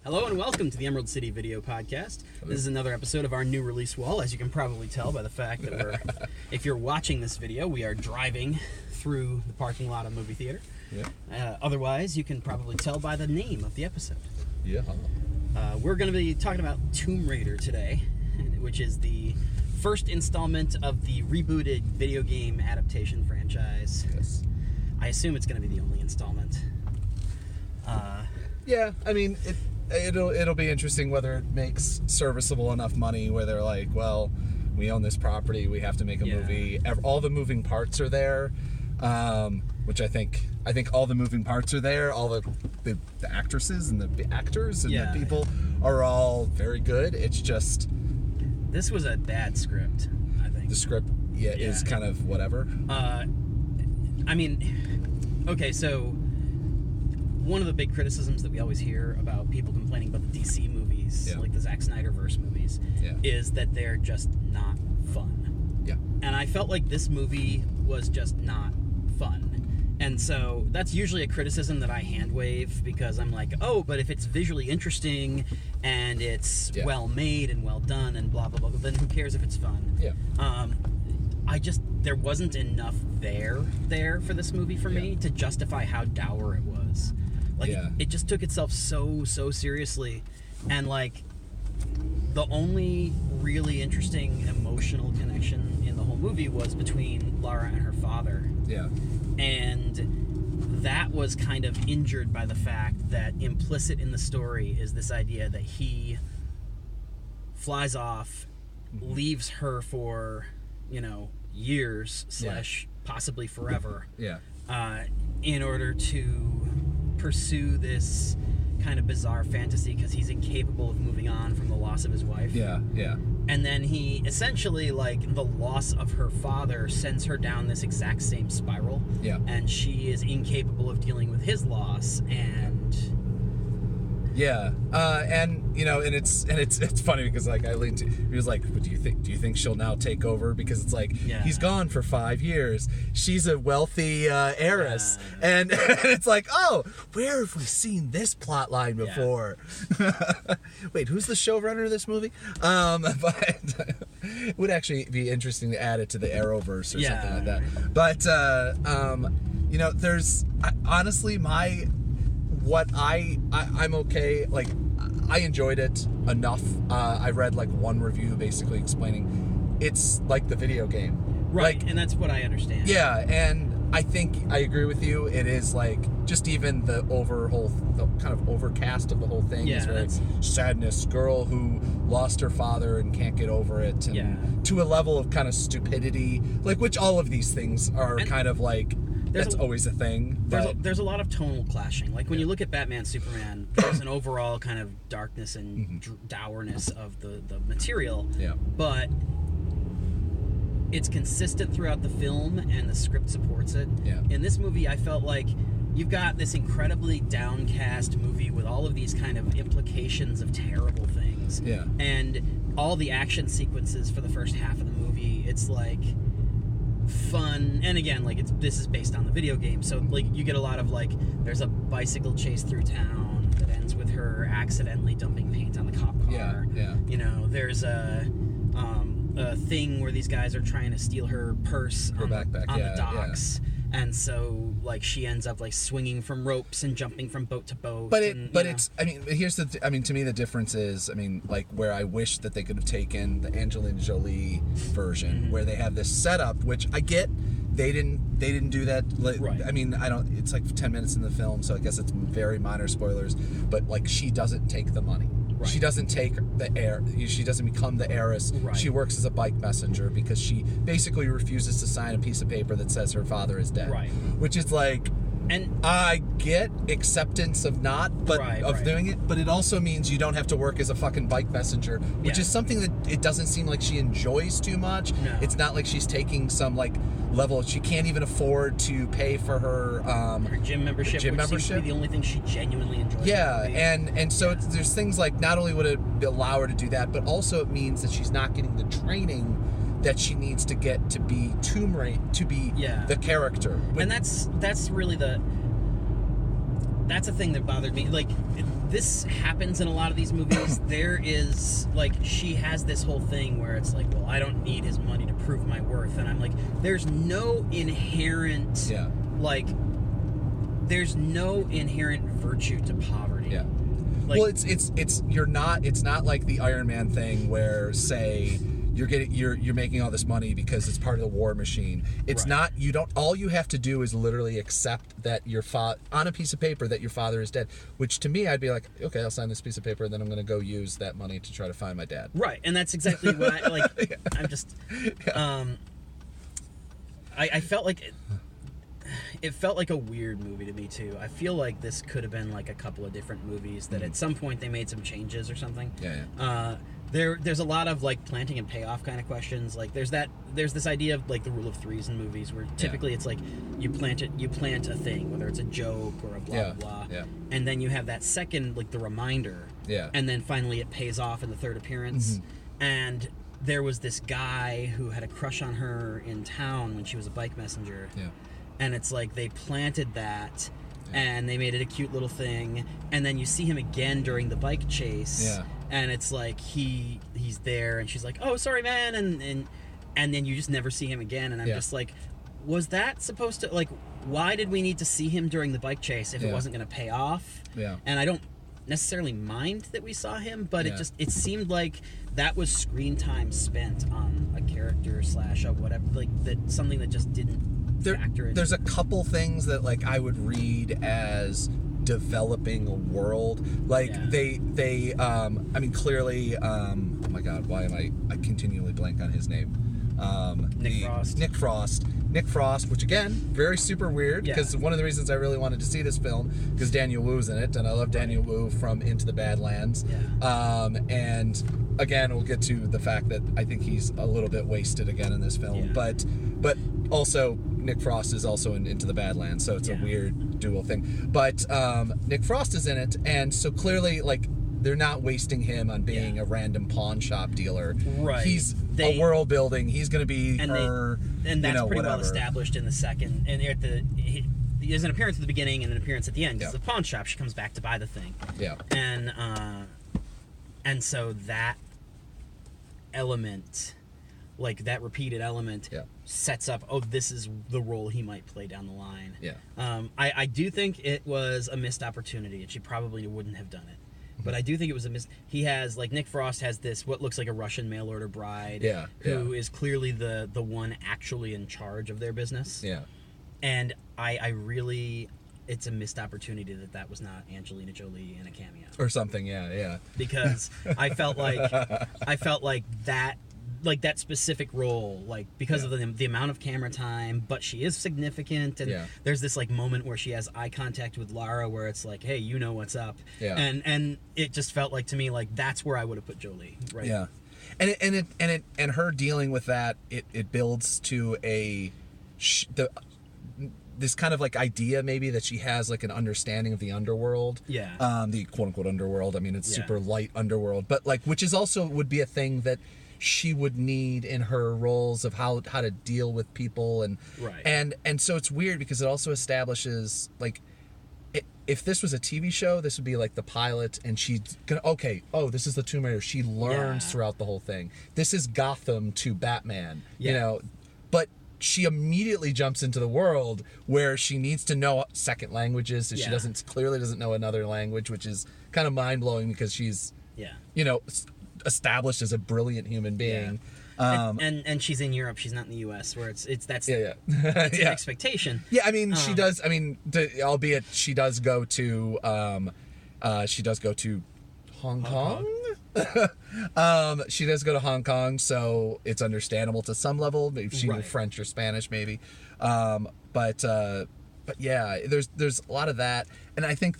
Hello and welcome to the Emerald City Video Podcast. This is another episode of our new release wall, as you can probably tell by the fact that if you're watching this video, we are driving through the parking lot of a movie theater. Yeah. Otherwise, you can probably tell by the name of the episode. Yeah. We're going to be talking about Tomb Raider today, which is the first installment of the rebooted video game adaptation franchise. Yes. I assume it's going to be the only installment. Yeah, I mean, it'll be interesting whether it makes serviceable enough money where they're like, well, we own this property, we have to make a movie. All the moving parts are there, which I think all the moving parts are there. All the actresses and the actors and the people are all very good. It's just this was a bad script, I think. The script is kind of whatever. I mean, okay, so one of the big criticisms that we always hear about people complaining about the DC movies, like the Zack Snyderverse movies, is that they're just not fun. Yeah. And I felt like this movie was just not fun. And so that's usually a criticism that I hand wave because I'm like, oh, but if it's visually interesting and it's well made and well done and blah, blah, blah, then who cares if it's fun? Yeah. There wasn't enough there for this movie for me to justify how dour it was. Like, it just took itself so seriously. And, like, the only really interesting emotional connection in the whole movie was between Lara and her father. Yeah. And that was kind of injured by the fact that implicit in the story is this idea that he flies off, leaves her for, years / possibly forever. In order to pursue this kind of bizarre fantasy because he's incapable of moving on from the loss of his wife. And then he essentially, like, the loss of her father sends her down this exact same spiral. And she is incapable of dealing with his loss, and and it's funny because, like, he was like, do you think she'll now take over? Because it's like, he's gone for 5 years. She's a wealthy heiress. And it's like, oh, where have we seen this plot line before? Wait, who's the showrunner of this movie? But it would actually be interesting to add it to the Arrowverse or something like that. But, there's, honestly, I'm okay. Like, I enjoyed it enough. I read like one review basically explaining it's like the video game, right? And that's what I understand. Yeah, and I think I agree with you. It is like just even the kind of overcast of the whole thing is very sadness. Girl who lost her father and can't get over it, and to a level of kind of stupidity, like which all of these things are kind of like. That's always a thing. There's a lot of tonal clashing. Like when you look at Batman, Superman, there's an overall kind of darkness and dourness of the material. But it's consistent throughout the film, and the script supports it. In this movie, I felt like you've got this incredibly downcast movie with all of these kind of implications of terrible things. And all the action sequences for the first half of the movie, it's like fun, and again, like this is based on the video game, so like you get a lot of like there's a bicycle chase through town that ends with her accidentally dumping paint on the cop car. There's a thing where these guys are trying to steal her purse on the docks. And so, like, she ends up like swinging from ropes and jumping from boat to boat. But it's. I mean, to me, the difference is, like, where I wish that they could have taken the Angelina Jolie version, where they have this setup, which I get. They didn't do that. Right. I mean, it's like 10 minutes in the film, so I guess it's very minor spoilers. But like, she doesn't take the money. Right. She doesn't take the heir. She doesn't become the heiress. Right. She works as a bike messenger because she basically refuses to sign a piece of paper that says her father is dead. Right. Which is like, and I get acceptance of doing it, but it also means you don't have to work as a fucking bike messenger, which is something that it doesn't seem like she enjoys too much. No. It's not like she's taking some like level. She can't even afford to pay for her gym membership. Seems to be the only thing she genuinely enjoys. Yeah, and so there's things like not only would it allow her to do that, but also it means that she's not getting the training that she needs to get to be Tomb Raider, to be the character. And that's really that's a thing that bothered me. Like, this happens in a lot of these movies. There is, like, she has this whole thing where it's like, well, I don't need his money to prove my worth. And I'm like, there's no inherent, like, there's no inherent virtue to poverty. Yeah. Like, Well, it's not like the Iron Man thing where, say, you're making all this money because it's part of the war machine. It's not, all you have to do is literally accept that on a piece of paper that your father is dead, which to me, I'd be like, okay, I'll sign this piece of paper and then I'm going to go use that money to try to find my dad. Right. And that's exactly what I, like, I'm just, I felt like it felt like a weird movie to me too. I feel like this could have been like a couple of different movies that at some point they made some changes or something. There's a lot of like planting and payoff kind of questions. Like there's this idea of like the rule of threes in movies where typically it's like you plant a thing, whether it's a joke or a blah blah, and then you have that second, like the reminder, and then finally it pays off in the third appearance. And there was this guy who had a crush on her in town when she was a bike messenger. And it's like they planted that and they made it a cute little thing, and then you see him again during the bike chase, and it's like he's there and she's like, oh, sorry man, and then you just never see him again, and I'm just like, was that supposed to, like, why did we need to see him during the bike chase if it wasn't going to pay off? And I don't necessarily mind that we saw him, but it seemed like that was screen time spent on a character / a whatever, like that, something that just didn't factor in. There's a couple things that like I would read as developing a world, like they I mean, clearly, oh my god, why am I continually blank on his name? Nick Frost, which again, very super weird, because one of the reasons I really wanted to see this film, because Daniel Wu's in it, and I love Daniel Wu from Into the Badlands. And again, we'll get to the fact that I think he's a little bit wasted again in this film, but also Nick Frost is also in Into the Badlands, so it's a weird dual thing. But Nick Frost is in it, and so clearly, like, they're not wasting him on being a random pawn shop dealer. Right. He's a world building. He's going to be her. And that's pretty whatever. well established in the second. And there's an appearance at the beginning and an appearance at the end. It's the pawn shop. She comes back to buy the thing. And so that element, like that repeated element, sets up, oh, this is the role he might play down the line. I do think it was a missed opportunity, and she probably wouldn't have done it. But I do think it was he has, like, Nick Frost has this, what looks like a Russian mail-order bride, who is clearly the one actually in charge of their business. And I really, it's a missed opportunity that was not Angelina Jolie in a cameo. Or something, Because I felt like that specific role, like, because of the amount of camera time, but she is significant, and there's this like moment where she has eye contact with Lara where it's like, hey, you know what's up, and it just felt like to me like that's where I would have put Jolie, right? And her dealing with that, it builds to this kind of like idea maybe that she has like an understanding of the underworld, the quote unquote underworld. I mean, it's super light underworld, but like, which is also would be a thing that she would need in her roles of how to deal with people, and so it's weird because it also establishes, like, if this was a TV show, this would be like the pilot, and she's gonna, this is the Tomb Raider. She learns throughout the whole thing. This is Gotham to Batman, you know, but she immediately jumps into the world where she needs to know second languages, so she clearly doesn't know another language, which is kind of mind blowing because she's established as a brilliant human being, and she's in Europe. She's not in the U.S. where it's an expectation. I mean, she does. I mean, albeit she does go to Hong Kong. She does go to Hong Kong, so it's understandable to some level. Maybe she knew French or Spanish, maybe. But yeah, there's a lot of that, and I think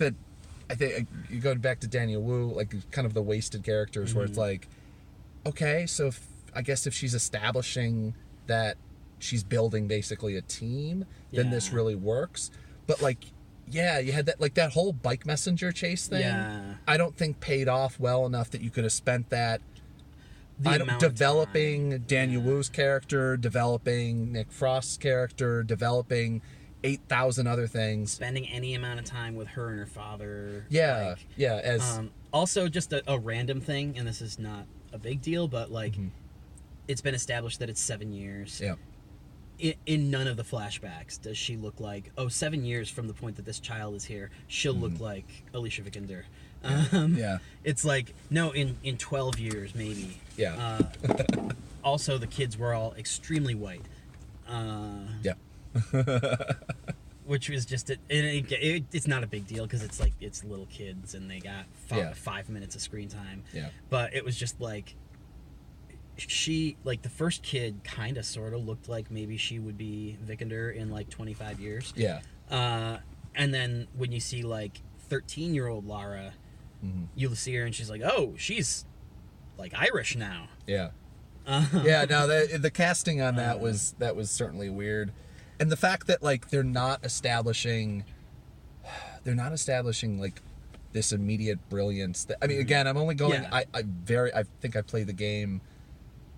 you go back to Daniel Wu, like kind of the wasted characters, where it's like, okay, so I guess if she's establishing that she's building basically a team, then this really works. But like, you had that whole bike messenger chase thing. I don't think paid off well enough that you could have spent that developing Daniel Wu's character, developing Nick Frost's character, developing 8,000 other things. Spending any amount of time with her and her father. Yeah, like, yeah. As also, just a random thing, and this is not a big deal, but like, it's been established that it's 7 years. Yeah. In none of the flashbacks does she look like 7 years from the point that this child is here, she'll look like Alicia Vikander. Yeah. It's like, no, in 12 years maybe. Yeah. Also, the kids were all extremely white. Yeah. Which was just it's not a big deal because it's like it's little kids and they got 5 minutes of screen time. Yeah. But it was just like, she, like, the first kid kind of sort of looked like maybe she would be Vikander in like 25 years. Yeah. And then when you see like 13-year-old Lara, you'll see her and she's like, oh, she's like Irish now. Yeah. Yeah, no, the casting on that was certainly weird. And the fact that like they're not establishing like this immediate brilliance. I mean, again, I'm only going. Yeah. I think I played the game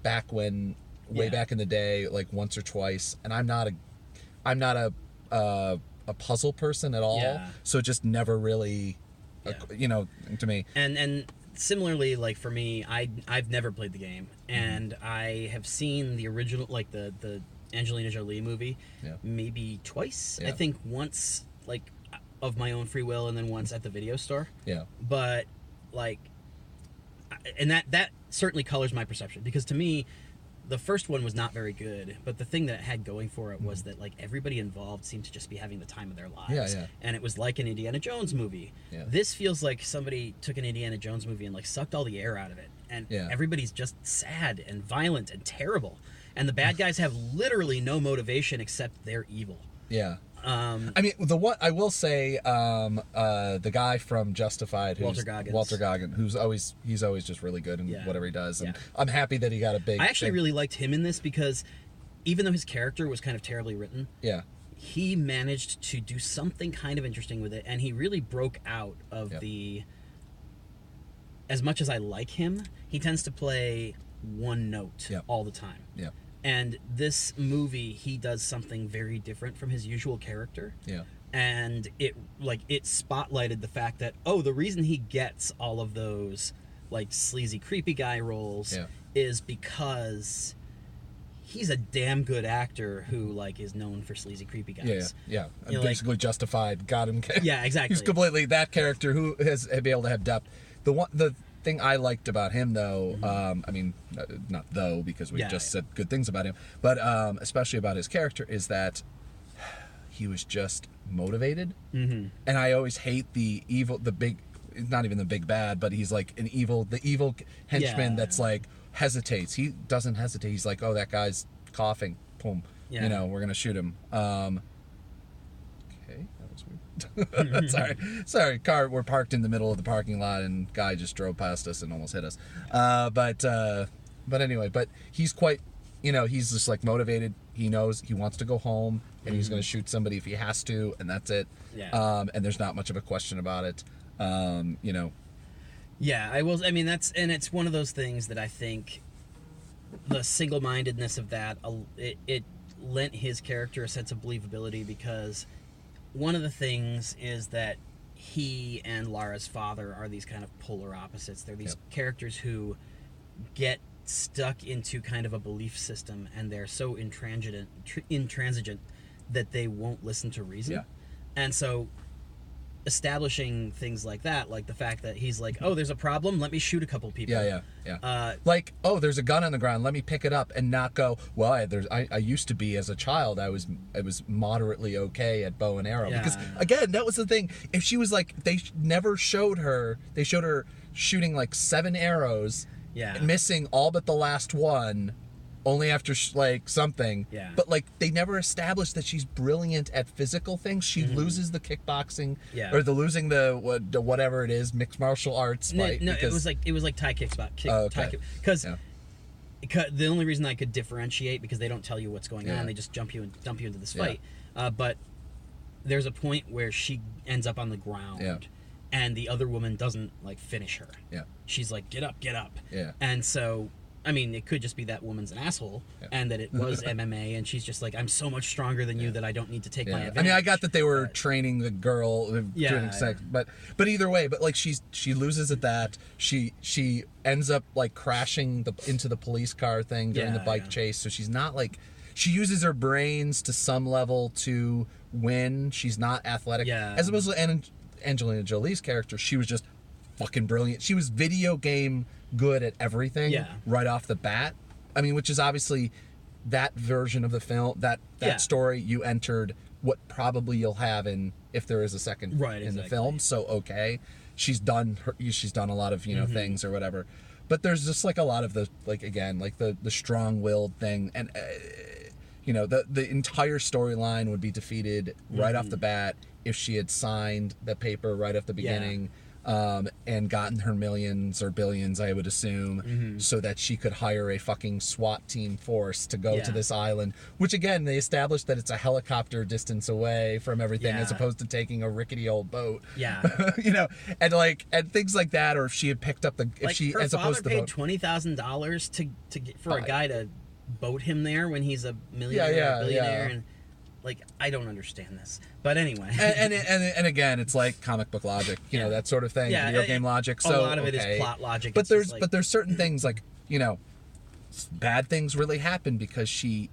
way back in the day, like once or twice, and I'm not a puzzle person at all. Yeah. So it just never really, to me. And similarly, like for me, I've never played the game, and I have seen the original, like the Angelina Jolie movie, maybe twice. Yeah. I think once, like, of my own free will, and then once at the video store. Yeah. But like, and that certainly colors my perception, because to me, the first one was not very good, but the thing that it had going for it was that like everybody involved seemed to just be having the time of their lives. Yeah. And it was like an Indiana Jones movie. Yeah. This feels like somebody took an Indiana Jones movie and like sucked all the air out of it, and everybody's just sad and violent and terrible, and the bad guys have literally no motivation except they're evil. Yeah. I mean, I will say, the guy from Justified, who's Walter Goggins, he's always just really good in whatever he does, and I'm happy that he got a big. I actually really liked him in this, because even though his character was kind of terribly written, he managed to do something kind of interesting with it, and he really broke out of the. As much as I like him, he tends to play one note all the time. Yeah. And this movie, he does something very different from his usual character. Yeah. And it spotlighted the fact that, the reason he gets all of those like sleazy creepy guy roles is because he's a damn good actor who like is known for sleazy creepy guys. Yeah. And basically Justified got him. Yeah, exactly. He's completely that character who has been able to have depth. The thing I liked about him, though, I mean, not though, because we just said good things about him, but especially about his character, is that he was just motivated. And I always hate the big, not even the big bad, but he's like the evil henchman that's like hesitates. He doesn't hesitate. He's like, oh, that guy's coughing. Boom. Yeah. We're going to shoot him. Okay, that was weird. Sorry, we're parked in the middle of the parking lot and guy just drove past us and almost hit us. But anyway, he's quite, he's just like motivated. He knows he wants to go home and he's going to shoot somebody if he has to, and that's it. Yeah. And there's not much of a question about it. Yeah, I will. I mean, it's one of those things that I think the single-mindedness of that, it lent his character a sense of believability, because one of the things is that he and Lara's father are these kind of polar opposites. They're these characters who get stuck into kind of a belief system, and they're so intransigent that they won't listen to reason. Yeah. And so establishing things like that, like the fact that he's like, oh, there's a problem, let me shoot a couple people. Yeah. Like, oh, there's a gun on the ground, let me pick it up, and not go, well, I used to be, as a child, I was moderately okay at bow and arrow. Yeah. Because, again, that was the thing. If she was like, they showed her shooting like 7 arrows, missing all but the last one, only after like something. Yeah. But like they never established that she's brilliant at physical things. She loses the kickboxing, or losing the whatever it is, mixed martial arts fight. No, it was like Thai kickboxing. Because the only reason I could differentiate, because they don't tell you what's going on, they just dump you into this fight. But there's a point where she ends up on the ground, and the other woman doesn't like finish her. Yeah. She's like, get up. Yeah. And so I mean, it could just be that woman's an asshole, and that it was MMA, and she's just like, I'm so much stronger than you that I don't need to take my advantage. I mean, I got that they were training the girl doing sex, but either way, but like she loses at that. She ends up like crashing into the police car thing during the bike chase. So she's not like, she uses her brains to some level to win. She's not athletic. Yeah. As opposed to Angelina Jolie's character, she was just fucking brilliant. She was video game good at everything right off the bat. I mean, which is obviously that version of the film, that story you entered, what probably you'll have in if there is a second in the film. So she's done a lot of things or whatever. But there's just like a lot of the like again like the strong-willed thing, and the entire storyline would be defeated right off the bat if she had signed the paper right off the beginning. And gotten her millions or billions, I would assume, so that she could hire a fucking SWAT team force to go to this island, which again, they established that it's a helicopter distance away from everything as opposed to taking a rickety old boat. Yeah. And things like that, or if she had picked up her father paid $20,000 for a guy to boat him there when he's a millionaire or billionaire and like, I don't understand this, but anyway. and again, it's like comic book logic, that sort of thing, video game logic. So a lot of it is plot logic. But there's certain things like, bad things really happen because she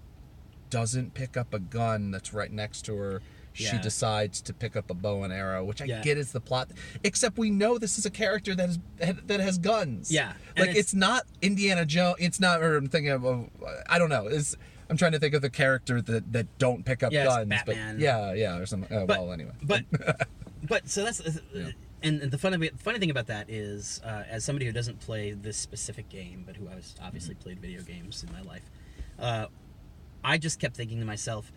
doesn't pick up a gun that's right next to her. She decides to pick up a bow and arrow, which I get is the plot. Except we know this is a character that has guns. Yeah, like it's not Indiana Jones. It's not. Or I'm thinking of. I don't know. I'm trying to think of the character that don't pick up guns. Batman. But or something. Well, anyway. But so that's and the funny thing about that is, as somebody who doesn't play this specific game, but who has obviously played video games in my life, I just kept thinking to myself,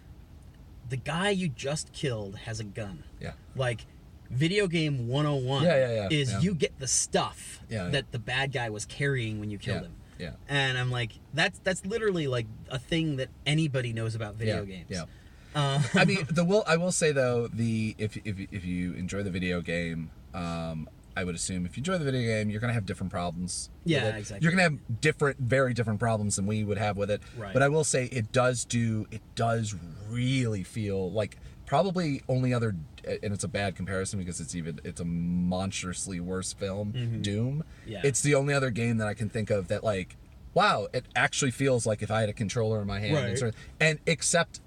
the guy you just killed has a gun. Yeah. Like, video game 101 is you get the stuff that the bad guy was carrying when you killed him. Yeah. And I'm like, that's literally like a thing that anybody knows about video games. Yeah. I mean, I will say though, if you enjoy the video game, I would assume if you enjoy the video game, you're gonna have different problems. Yeah, exactly. You're gonna have very different problems than we would have with it. Right. But I will say it does really feel like probably only other, and it's a bad comparison because it's a monstrously worse film, Doom. Yeah. It's the only other game that I can think of that like, wow, it actually feels like if I had a controller in my hand, and except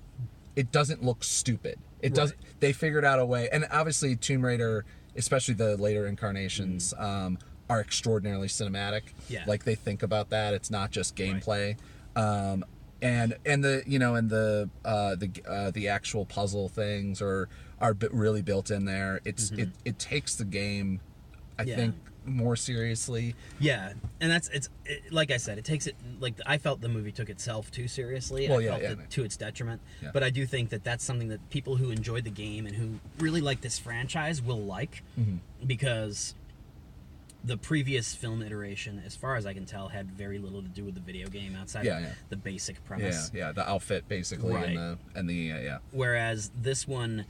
it doesn't look stupid. It doesn't. They figured out a way, and obviously Tomb Raider, especially the later incarnations, are extraordinarily cinematic. Yeah. Like they think about that. It's not just gameplay. Right. And the actual puzzle things are really built in there. It takes the game, I think, more seriously. Yeah, and like I said, it takes it like I felt the movie took itself too seriously. Well, I felt it to its detriment. Yeah. But I do think that that's something that people who enjoyed the game and who really like this franchise will like, because the previous film iteration, as far as I can tell, had very little to do with the video game outside of the basic premise. Yeah, the outfit basically, right. and the Whereas this one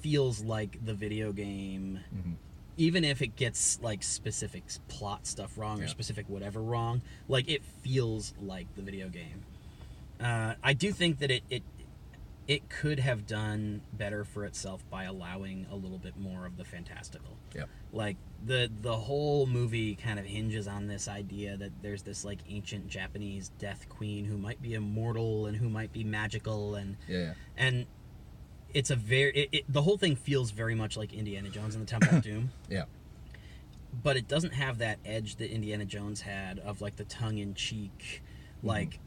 feels like the video game, even if it gets like specific plot stuff wrong or specific whatever wrong, like it feels like the video game. I do think that it could have done better for itself by allowing a little bit more of the fantastical. Yeah. Like the whole movie kind of hinges on this idea that there's this like ancient Japanese death queen who might be immortal and who might be magical and it's a the whole thing feels very much like Indiana Jones and the Temple of Doom. Yeah. But it doesn't have that edge that Indiana Jones had of like the tongue-in-cheek like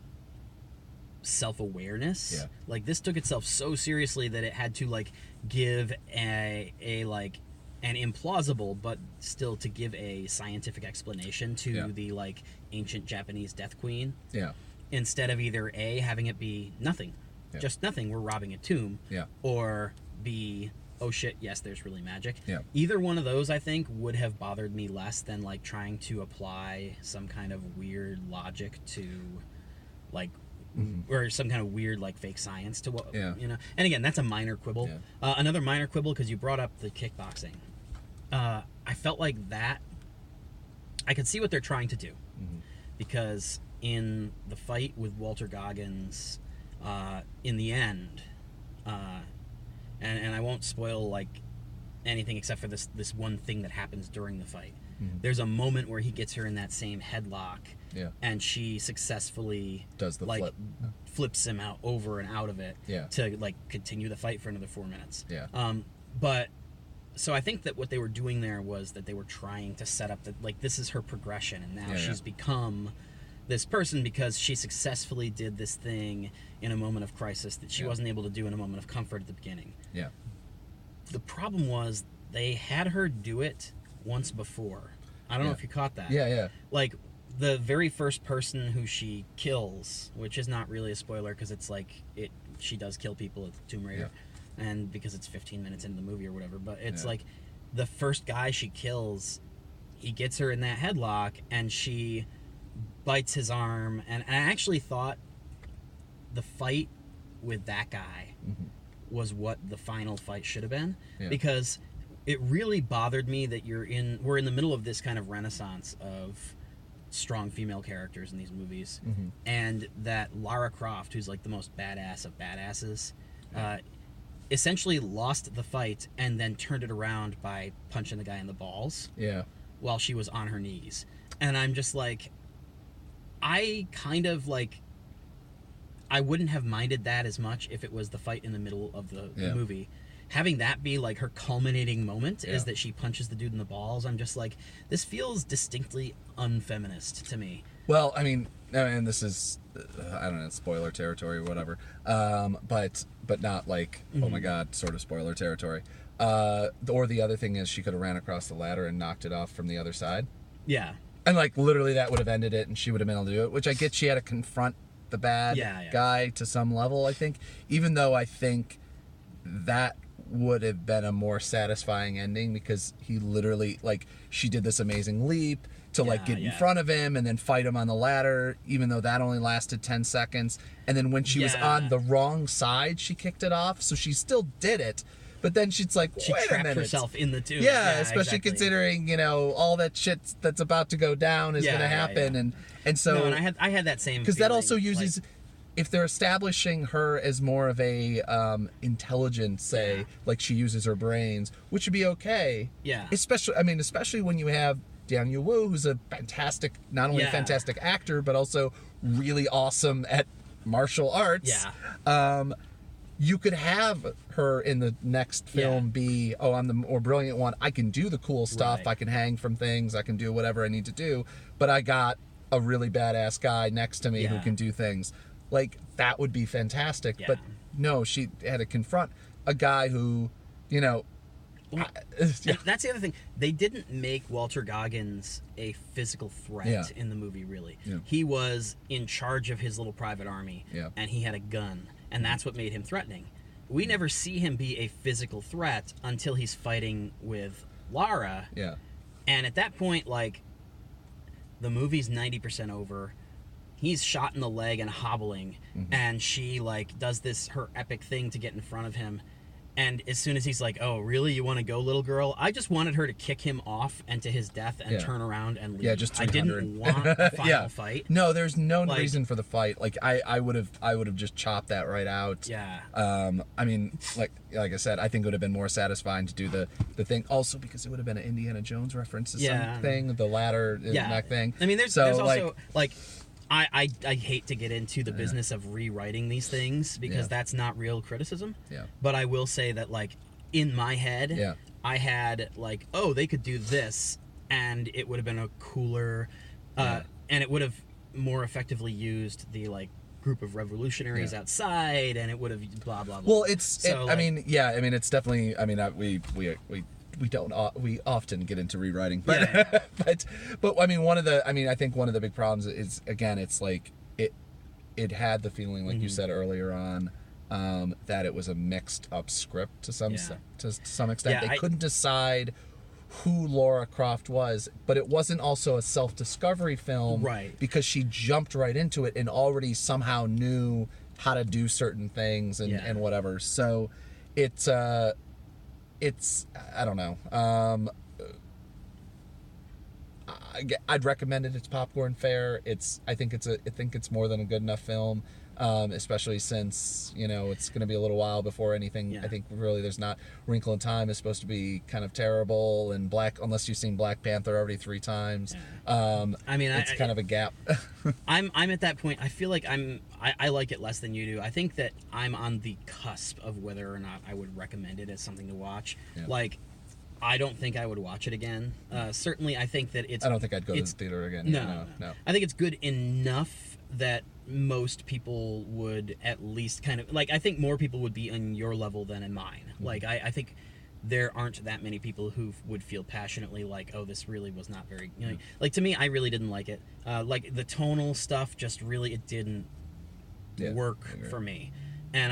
self-awareness. Yeah. Like this took itself so seriously that it had to like give a like an implausible but still to give a scientific explanation to the like ancient Japanese death queen. Yeah. Instead of either A, having it be nothing. Yeah. Just nothing, we're robbing a tomb. Yeah. Or B, oh shit, yes, there's really magic. Yeah. Either one of those, I think, would have bothered me less than like trying to apply some kind of weird logic to like or some kind of weird like fake science to what you know. And again, that's a minor quibble. Yeah. Another minor quibble, because you brought up the kickboxing. I felt like that I could see what they're trying to do, because in the fight with Walter Goggins in the end, and I won't spoil like anything except for this one thing that happens during the fight. There's a moment where he gets her in that same headlock, and she successfully does the like flips him out over and out of it to like continue the fight for another 4 minutes. But so I think that what they were doing there was that they were trying to set up that like this is her progression, and now she's become this person because she successfully did this thing in a moment of crisis that she wasn't able to do in a moment of comfort at the beginning. The problem was they had her do it once before. I don't know if you caught that. Like the very first person who she kills, which is not really a spoiler because it's like she does kill people at Tomb Raider, and because it's 15 minutes into the movie or whatever. But it's like the first guy she kills, he gets her in that headlock and she bites his arm. And I actually thought the fight with that guy was what the final fight should have been, because it really bothered me that we're in the middle of this kind of renaissance of strong female characters in these movies, and that Lara Croft, who's like the most badass of badasses, essentially lost the fight and then turned it around by punching the guy in the balls while she was on her knees. And I'm just like, I kind of like, I wouldn't have minded that as much if it was the fight in the middle of the movie. Having that be like her culminating moment is that she punches the dude in the balls. I'm just like, this feels distinctly unfeminist to me. Well, I mean, and this is, I don't know, spoiler territory or whatever, but not like, oh my god, sort of spoiler territory. Or the other thing is she could have ran across the ladder and knocked it off from the other side. Yeah. And like literally that would have ended it and she would have been able to do it, which I get she had to confront the bad guy to some level, I think. Even though I think that would have been a more satisfying ending because he literally, like, she did this amazing leap to like get in front of him and then fight him on the ladder, even though that only lasted 10 seconds. And then when she was on the wrong side, she kicked it off. So she still did it. But then she's like, she wait a minute. herself in the tomb. Yeah, especially considering, you know, all that shit that's about to go down is going to happen. And so... No, and I had that same because that also uses... Like, if they're establishing her as more of a intelligence, say, like she uses her brains, which would be okay. Yeah. Especially when you have Daniel Wu, who's a fantastic, not only a fantastic actor, but also really awesome at martial arts. Yeah. You could have her in the next film be, oh, I'm the more brilliant one. I can do the cool stuff. Right. I can hang from things. I can do whatever I need to do. But I got a really badass guy next to me who can do things. Like, that would be fantastic. But no, she had to confront a guy who, you know... Well, that's the other thing. They didn't make Walter Goggins a physical threat in the movie, really. Yeah. He was in charge of his little private army, and he had a gun. And that's what made him threatening. We never see him be a physical threat until he's fighting with Lara. Yeah. And at that point, like, the movie's 90% over. He's shot in the leg and hobbling, and she like does her epic thing to get in front of him, and as soon as he's like, oh really, you want to go, little girl? I just wanted her to kick him off and to his death and turn around and leave. Yeah, just 300. I didn't want a final fight. No, there's no reason for the fight. Like I would have just chopped that right out. Yeah. I mean, like I said, I think it would have been more satisfying to do the thing, also because it would have been an Indiana Jones reference to something, the ladder neck thing. I mean, there's also like I hate to get into the business of rewriting these things because that's not real criticism. Yeah. But I will say that, like, in my head, I had, like, oh, they could do this, and it would have been a cooler, and it would have more effectively used the, like, group of revolutionaries outside, and it would have blah, blah, blah. Well, it's definitely, I mean, we often get into rewriting, but but I mean, I think one of the big problems is, again, it's like it had the feeling, like you said earlier on, that it was a mixed up script to some extent. They couldn't decide who Lara Croft was, but it wasn't also a self-discovery film, right? Because she jumped right into it and already somehow knew how to do certain things and whatever. So it's I don't know. I'd recommend it. It's popcorn fare. I think it's more than a good enough film. Especially since it's going to be a little while before anything. Yeah. I think really there's not. Wrinkle in Time is supposed to be kind of terrible, and unless you've seen Black Panther already 3 times. Yeah. It's kind of a gap. I'm at that point. I feel like I like it less than you do. I think that I'm on the cusp of whether or not I would recommend it as something to watch. Yeah. Like, I don't think I would watch it again. Certainly, I think that it's. I don't think I'd go to the theater again. No. I think it's good enough that most people would at least kind of like. I think more people would be on your level than in mine. Mm-hmm. Like, I think there aren't that many people who would feel passionately like, oh, this really was not very. Like to me, I really didn't like it. Like the tonal stuff, just really it didn't work for me. And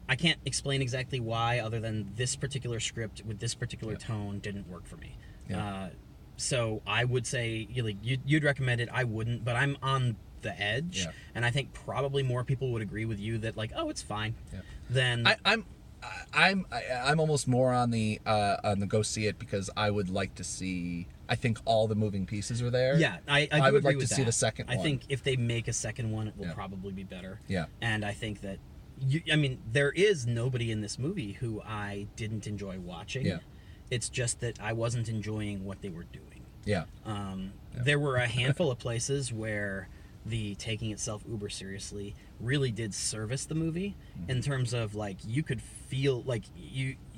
I can't explain exactly why, other than this particular script with this particular tone didn't work for me. Yeah. So I would say you'd recommend it. I wouldn't, but I'm on the edge, and I think probably more people would agree with you that like, oh, it's fine. Yeah. Then I'm almost more on the go see it because I would like to see. I think all the moving pieces are there. Yeah, I would like to see the second one. I think if they make a second one, it will probably be better. Yeah, and I think that. There is nobody in this movie who I didn't enjoy watching. Yeah. It's just that I wasn't enjoying what they were doing. Yeah. There were a handful of places where the taking itself uber seriously really did service the movie in terms of like you could feel like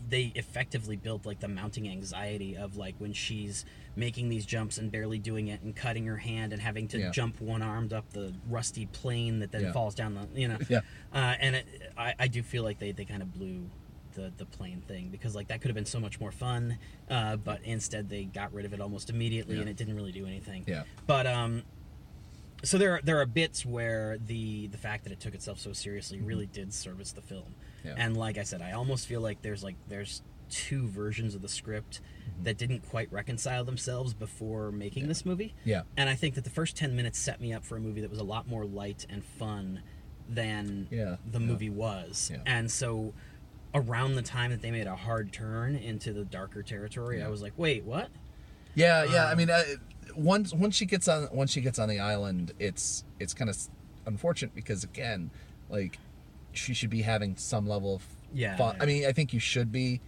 they effectively built like the mounting anxiety of like when she's making these jumps and barely doing it and cutting her hand and having to jump one-armed up the rusty plane that then falls down the and I do feel like they kind of blew the plane thing because like that could have been so much more fun, but instead they got rid of it almost immediately and it didn't really do anything. But so there are bits where the fact that it took itself so seriously really did service the film. And like I said, I almost feel like there's 2 versions of the script that didn't quite reconcile themselves before making this movie. And I think that the first 10 minutes set me up for a movie that was a lot more light and fun than the movie was. And so around the time that they made a hard turn into the darker territory, I was like, wait, what? I mean, once she gets on the island, it's kind of unfortunate because again, like she should be having some level of fun. I mean, I think you should be.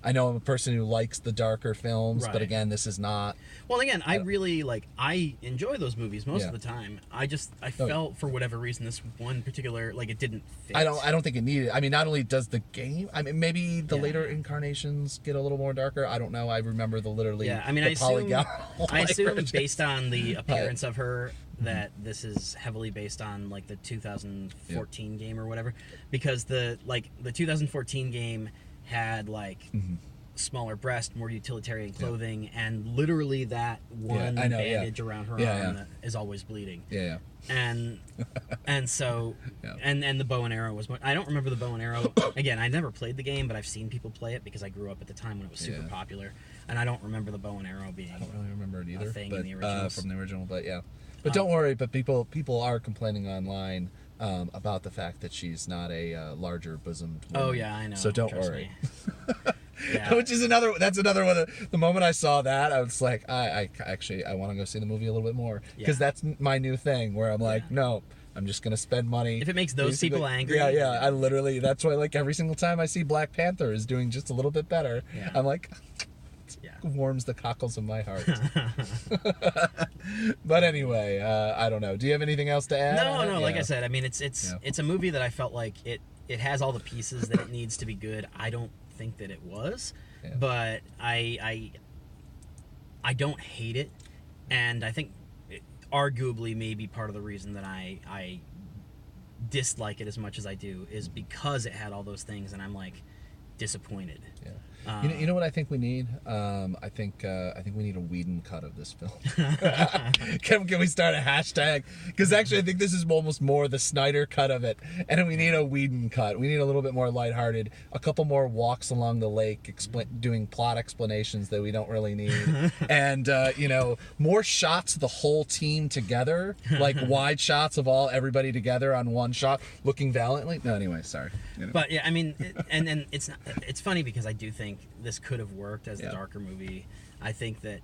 I know I'm a person who likes the darker films, but again, this is not. Well, again, I really I enjoy those movies most of the time. I felt for whatever reason this one particular it didn't fit. I don't think it needed. I mean, not only does the game. I mean, maybe the later incarnations get a little more darker. I don't know. I remember the literally. Yeah, I mean, I assume based on the appearance of her that this is heavily based on like the 2014 game or whatever, because the 2014 game had smaller breast, more utilitarian clothing, and literally that one bandage around her arm that is always bleeding. And so and the bow and arrow was. I don't remember the bow and arrow. Again, I never played the game, but I've seen people play it because I grew up at the time when it was super popular, and I don't remember the bow and arrow being. I don't really remember it either. A thing in the original. From the original, but but don't worry. But people are complaining online. About the fact that she's not a larger bosomed woman. Oh yeah, I know. So don't worry. Which is that's another one. The moment I saw that, I was like, I want to go see the movie a little bit more because that's my new thing where I'm like, no, I'm just gonna spend money. If it makes those people angry. I literally. That's why like every single time I see Black Panther is doing just a little bit better, I'm like. Warms the cockles of my heart. But anyway, I don't know. Do you have anything else to add? No. Like I said, I mean, it's a movie that I felt like it has all the pieces that it needs to be good. I don't think that it was, but I don't hate it, and I think arguably maybe part of the reason that I dislike it as much as I do is because it had all those things, and I'm like disappointed. You know what I think we need? I think we need a Whedon cut of this film. Can we start a hashtag? Because actually, I think this is almost more the Snyder cut of it, and we need a Whedon cut. We need a little bit more lighthearted, a couple more walks along the lake, doing plot explanations that we don't really need, and more shots of the whole team together, like wide shots of everybody together on one shot, looking valiantly. No, anyway, sorry. But yeah, I mean, and it's funny because I do think this could have worked as the darker movie. I think that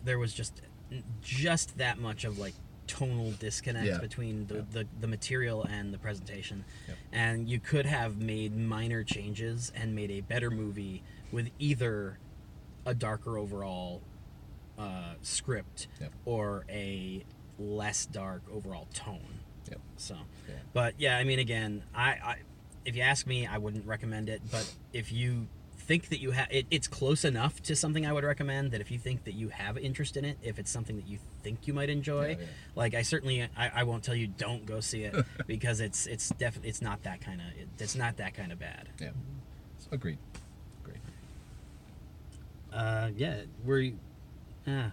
there was just that much of like tonal disconnect between the material and the presentation. And you could have made minor changes and made a better movie with either a darker overall script or a less dark overall tone. So but yeah, I mean, again, I if you ask me, I wouldn't recommend it, but if you think that you have it's close enough to something I would recommend, that if you think that you have interest in it, if it's something that you think you might enjoy, like I won't tell you don't go see it because it's definitely it's not that kind of bad. Agreed. Yeah,